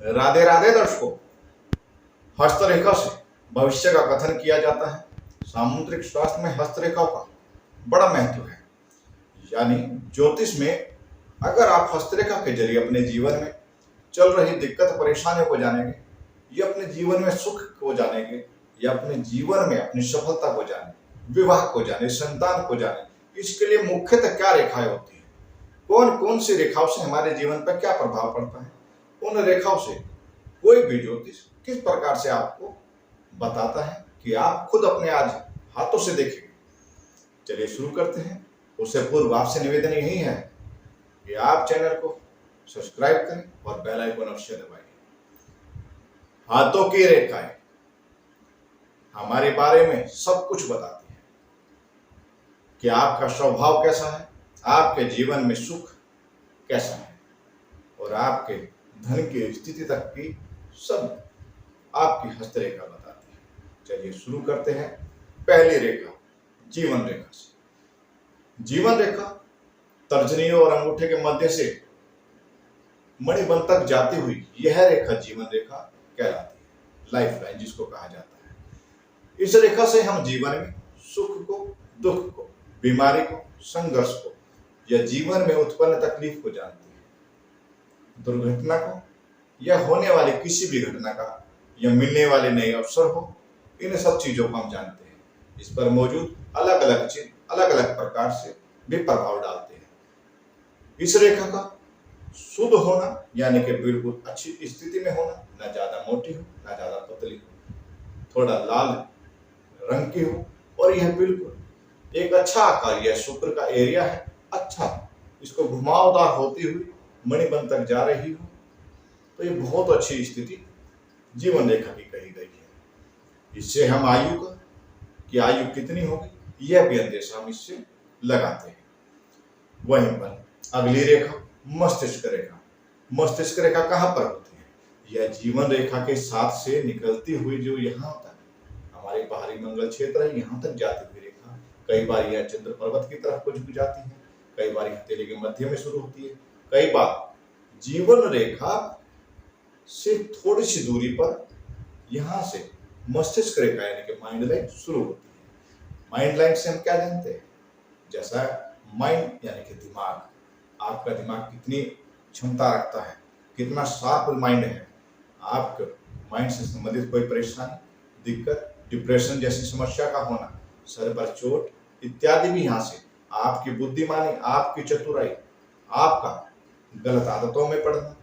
राधे राधे दर्शकों। हस्तरेखा से भविष्य का कथन किया जाता है। सामुद्रिक शास्त्र में हस्तरेखा का बड़ा महत्व है। यानी ज्योतिष में अगर आप हस्तरेखा के जरिए अपने जीवन में चल रही दिक्कत परेशानियों को जानेंगे, या अपने जीवन में सुख को जानेंगे, या अपने जीवन में अपनी सफलता को जाने, विवाह को जाने, संतान को जाने, इसके लिए मुख्यतः क्या रेखाएं होती है, कौन कौन सी रेखाओं से हमारे जीवन पर क्या प्रभाव पड़ता है, उन रेखाओं से कोई भी ज्योतिष किस प्रकार से आपको बताता है कि आप खुद अपने आज हाथों से देखेंगे। चलिए शुरू करते हैं। उससे पूर्व आपसे निवेदन यही है कि आप चैनल को सब्सक्राइब करें और बेल आइकन अवश्य दबाइए। हाथों की रेखाएं हमारे बारे में सब कुछ बताती है कि आपका स्वभाव कैसा है, आपके जीवन में सुख कैसा है, और आपके धन की स्थिति तक की सब आपकी हस्तरेखा बताती है। चलिए शुरू करते हैं। पहली रेखा जीवन रेखा से। जीवन रेखा तर्जनी और अंगूठे के मध्य से मणिबंध तक जाती हुई यह रेखा जीवन रेखा कहलाती है, लाइफ लाइन जिसको कहा जाता है। इस रेखा से हम जीवन में सुख को, दुख को, बीमारी को, संघर्ष को या जीवन में उत्पन्न तकलीफ को जानते हैं। दुर्घटना को या होने वाली किसी भी घटना का या मिलने वाले नए अवसर हो, इन सब चीजों को हम जानते हैं। इस पर मौजूद अलग अलग चिन्ह अलग अलग प्रकार से भी प्रभाव डालते हैं। इस रेखा का शुद्ध होना यानी कि बिल्कुल अच्छी स्थिति में होना, न ज्यादा मोटी हो न ज्यादा पतली हो, थोड़ा लाल रंग की हो, और यह बिल्कुल एक अच्छा आकार, यह शुक्र का एरिया है, अच्छा इसको घुमावदार होती हुई मणिबंध तक जा रही हो, तो ये बहुत अच्छी स्थिति जीवन रेखा की कही गई है। इससे हम आयु का कि आयु कितनी होगी यह भी अंदेशा हम इससे लगाते हैं। वहीं पर अगली रेखा मस्तिष्क रेखा। मस्तिष्क रेखा कहाँ पर होती है? यह जीवन रेखा के साथ से निकलती हुई जो यहाँ तक हमारे बाहरी मंगल क्षेत्र है, यहाँ तक जाती हुई रेखा, कई बार यह चंद्र पर्वत की तरफ को झुक जाती है, कई बार हथेली के मध्य में शुरू होती है, कई बार जीवन रेखा से थोड़ी सी दूरी पर यहां से मस्तिष्क रेखा यानी कि माइंड लाइन शुरू होती है। माइंड लाइन से हम क्या जानते हैं? जैसा माइंड यानी कि दिमाग, आपका दिमाग कितनी क्षमता रखता है, कितना शार्प माइंड है, आपके माइंड से संबंधित कोई परेशानी, दिक्कत, डिप्रेशन जैसी समस्या का होना, सर पर चोट इत्यादि भी यहाँ से, आपकी बुद्धिमानी, आपकी चतुराई, आपका गलत आदतों में पड़ना,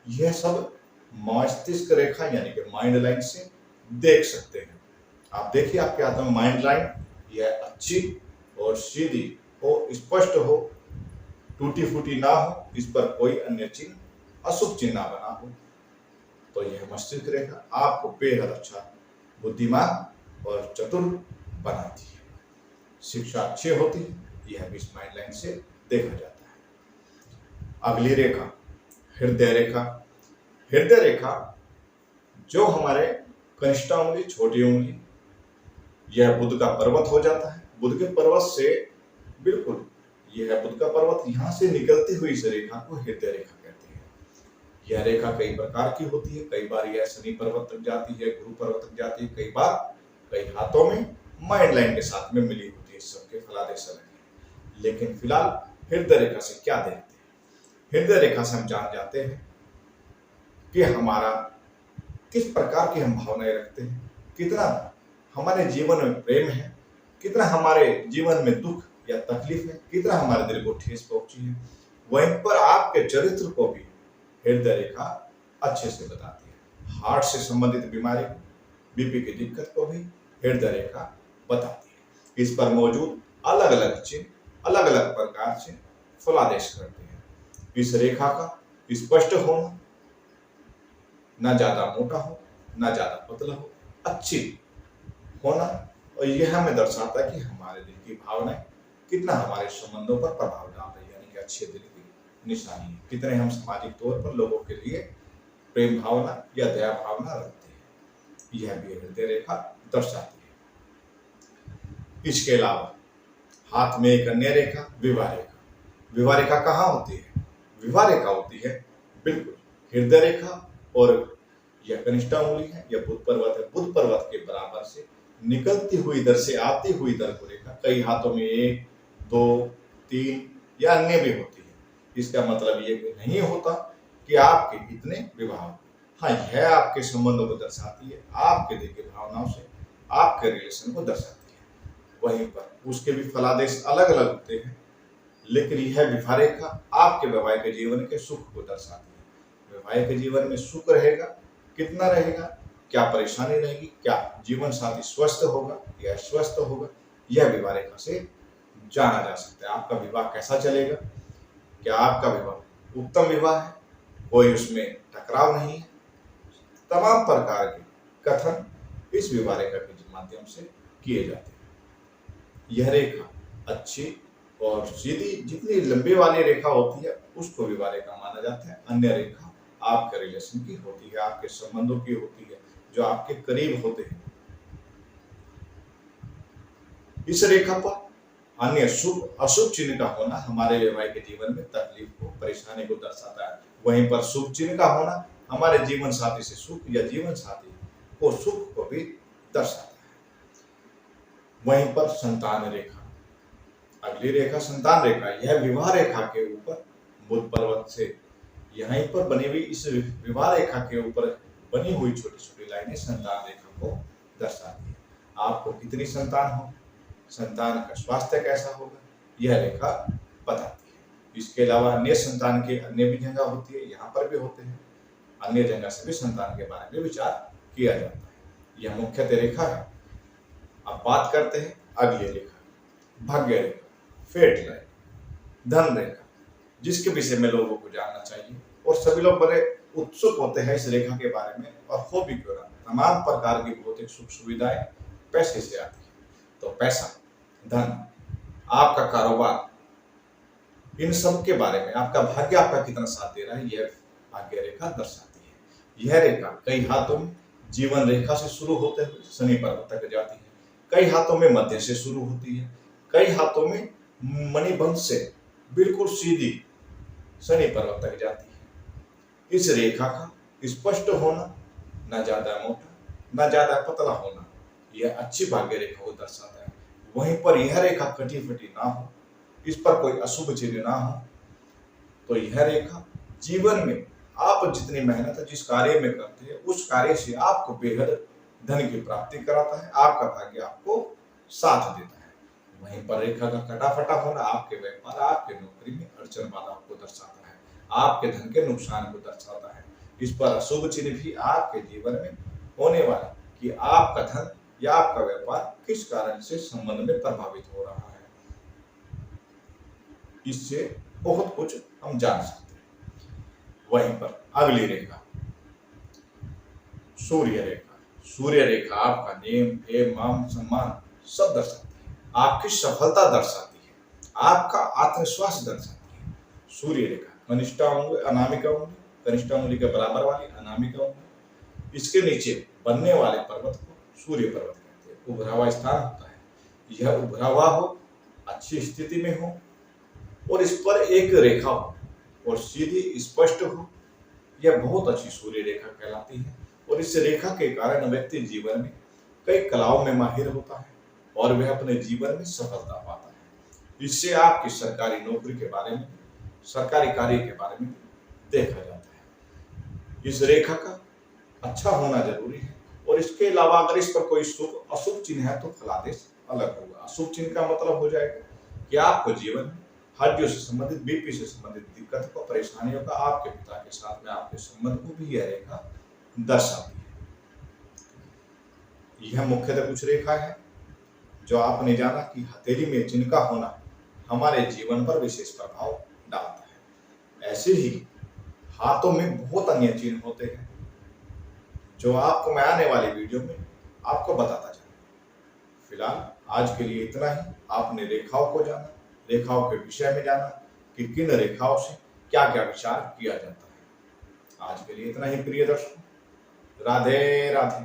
यह सब मस्तिष्क रेखा यानी कि माइंड लाइन से देख सकते हैं। आप देखिए आपके हाथों में माइंड लाइन, यह अच्छी और सीधी हो, स्पष्ट हो, टूटी फूटी ना हो, इस पर कोई अन्य चिन्ह, अशुभ चिन्ह ना बना हो, तो यह मस्तिष्क रेखा आपको बेहद अच्छा बुद्धिमान और चतुर बनाती है। शिक्षा अच्छी होती है, यह भी इस माइंड लाइन से देखा जाता है। अगली रेखा हृदय रेखा। हृदय रेखा जो हमारे कनिष्ठा उंगली, छोटी उंगली, यह बुध का पर्वत हो जाता है। बुध के पर्वत से बिल्कुल यह बुध का पर्वत यहाँ से निकलती हुई इस रेखा को हृदय रेखा कहते हैं। यह रेखा कई प्रकार की होती है, कई बार यह शनि पर्वत तक जाती है, गुरु पर्वत तक जाती है, कई बार कई हाथों में माइंड लाइन के साथ में मिली होती है। सबके फलादेश अलग है, लेकिन फिलहाल हृदय रेखा से क्या देखते हैं? हृदय रेखा से हम जान जाते हैं कि हमारा किस प्रकार की हम भावनाएं रखते हैं, कितना हमारे जीवन में प्रेम है, कितना हमारे जीवन में दुख या तकलीफ है, कितना हमारे दिल को ठेस पहुंची है। वहीं पर आपके चरित्र को भी हृदय रेखा अच्छे से बताती है। हार्ट से संबंधित बीमारी को, बीपी की दिक्कत को भी हृदय रेखा बताती है। इस पर मौजूद अलग अलग चिन्ह अलग अलग प्रकार से फलादेश करते हैं। इस रेखा का स्पष्ट होना, ना ज्यादा मोटा हो ना ज्यादा पतला हो, अच्छी होना, और यह हमें दर्शाता है कि हमारे दिल की भावनाएं कितना हमारे संबंधों पर प्रभाव डाल रही है, यानी कि अच्छे दिल की निशानी है, कितने हम सामाजिक तौर पर लोगों के लिए प्रेम भावना या दया भावना रखते हैं, यह भी हृदय रेखा दर्शाती है। इसके अलावा हाथ में एक अन्य रेखा विवाह रेखा। विवाह रेखा कहाँ होती है? विवाह रेखा होती है बिल्कुल हृदय रेखा और यह कनिष्ठा उंगली है, यह बुध पर्वत है। बुध पर्वत के बराबर से निकलती हुई इधर से आती हुई इधर को रेखा कई हाथों में 1, 2, 3 या अन्य भी होती है। इसका मतलब ये नहीं होता कि आपके इतने विवाह। हाँ, यह आपके संबंधों को दर्शाती है, आपके दिल की भावनाओं से आपके रिलेशन को दर्शाती है। वहीं पर उसके भी फलादेश अलग अलग होते हैं, लेकिन यह विवाह रेखा आपके वैवाहिक जीवन के सुख को दर्शाती है। वैवाहिक जीवन में सुख रहेगा, कितना रहेगा, क्या परेशानी रहेगी, क्या जीवन साथी स्वस्थ होगा या स्वस्थ होगा, यह विवाह रेखा से जाना जा सकता है। आपका विवाह कैसा चलेगा, क्या आपका विवाह उत्तम विवाह है, कोई उसमें टकराव नहीं है। तमाम प्रकार के कथन इस विवाह रेखा के माध्यम से किए जाते हैं। यह रेखा अच्छी और सीधी जितनी लंबी वाली रेखा होती है उसको विवाह रेखा माना जाता है। अन्य रेखा आपके रिलेशन की होती है, आपके संबंधों की होती है, जो आपके करीब होते हैं। इस रेखा पर अन्य शुभ अशुभ चिन्ह का होना हमारे वैवाहिक जीवन में तकलीफ को, परेशानी को दर्शाता है। वहीं पर शुभ चिन्ह का होना हमारे जीवन साथी से सुख या जीवन साथी को सुख को भी दर्शाता है। वहीं पर संतान रेखा, अगली रेखा संतान रेखा, यह विवाह रेखा के ऊपर बुध पर्वत से यहीं पर बनी हुई इस विवाह रेखा के ऊपर बनी हुई छोटी छोटी लाइनें संतान रेखा को दर्शाती है। आपको कितनी संतान हो, संतान का स्वास्थ्य कैसा होगा, यह रेखा बताती है। इसके अलावा अन्य संतान के अन्य भी जगह होती है, यहाँ पर भी होते हैं, अन्य जगह से भी संतान के बारे में विचार किया जाता है। यह मुख्यतः रेखा है। अब बात करते हैं अगली रेखा, भाग्य रेखा, फेट लाइन, धन रेखा, जिसके विषय में लोगों को जानना चाहिए और सभी लोग बड़े उत्सुक होते हैं इस रेखा के बारे में। और हो भी क्यों ना, तमाम प्रकार की भौतिक सुख सुविधाएं पैसे से आती है। तो पैसा, धन, आपका कारोबार, इन सब के बारे में आपका भाग्य आपका कितना साथ दे रहा है, यह भाग्य रेखा दर्शाती है। यह रेखा कई हाथों में जीवन रेखा से शुरू होते हुए शनि पर्वत तक जाती है, कई हाथों में मध्य से शुरू होती है, कई हाथों में मणिबंध से बिल्कुल सीधी शनि पर्वत तक जाती है। इस रेखा का स्पष्ट होना, न ज्यादा मोटा न ज्यादा पतला होना, यह अच्छी भाग्य रेखा को दर्शाता है। वहीं पर यह रेखा कटी फटी ना हो, इस पर कोई अशुभ चिन्ह ना हो, तो यह रेखा जीवन में आप जितनी मेहनत जिस कार्य में करते हैं उस कार्य से आपको बेहद धन की प्राप्ति कराता है, आपका भाग्य आपको साथ देता है। वहीं पर रेखा का कटा फटा होना आपके व्यापार, आपके नौकरी में अड़चन बाधा को दर्शाता है, आपके धन के नुकसान को दर्शाता है। इस पर अशुभ चिन्ह भी आपके जीवन में होने वाला कि आपका धन या आपका व्यापार किस कारण से संबंध में प्रभावित हो रहा है, इससे बहुत कुछ हम जान सकते हैं। वहीं पर अगली रेखा सूर्य रेखा, सूर्य रेखा आपका नेम, फेम, मान, सम्मान सब दर्शाती है, आपकी सफलता दर्शाती है, आपका आत्मविश्वास दर्शाती है। सूर्य रेखा कनिष्ठा उंगली, अनामिका उंगली, कनिष्ठा उंगली के बराबर वाली अनामिका उंगली, इसके नीचे बनने वाले पर्वत को सूर्य पर्वत कहते हैं। उभरा हुआ स्थान होता है, यह उभरा हुआ हो, अच्छी स्थिति में हो और इस पर एक रेखा हो और सीधी स्पष्ट हो, यह बहुत अच्छी सूर्य रेखा कहलाती है। और इस रेखा के कारण व्यक्ति जीवन में कई कलाओं में माहिर होता है और वह अपने जीवन में सफलता पाता है। इससे आपकी सरकारी नौकरी के बारे में, सरकारी कार्य के बारे में देखा जाता है। इस रेखा का अच्छा होना जरूरी है। और इसके अलावा अगर इस पर कोई शुभ अशुभ चिन्ह है तो फलादेश अलग होगा। अशुभ चिन्ह का मतलब हो जाएगा कि आपको जीवन में हड्डियों से संबंधित, बीपी से संबंधित दिक्कत को, परेशानियों का आपके पिता के साथ में आपके संबंध को भी यह रेखा दर्शाती है। यह मुख्यतः कुछ रेखा है जो आपने जाना कि हथेली में चिन्ह का होना हमारे जीवन पर विशेष प्रभाव डालता है। ऐसे ही हाथों में बहुत अन्य चिन्ह होते हैं जो आपको मैं आने वाली वीडियो में आपको बताता चलूंगा। फिलहाल आज के लिए इतना ही। आपने रेखाओं को जाना, रेखाओं के विषय में जाना कि किन रेखाओं से क्या क्या विचार किया जाता है। आज के लिए इतना ही प्रिय दर्शकों, राधे राधे।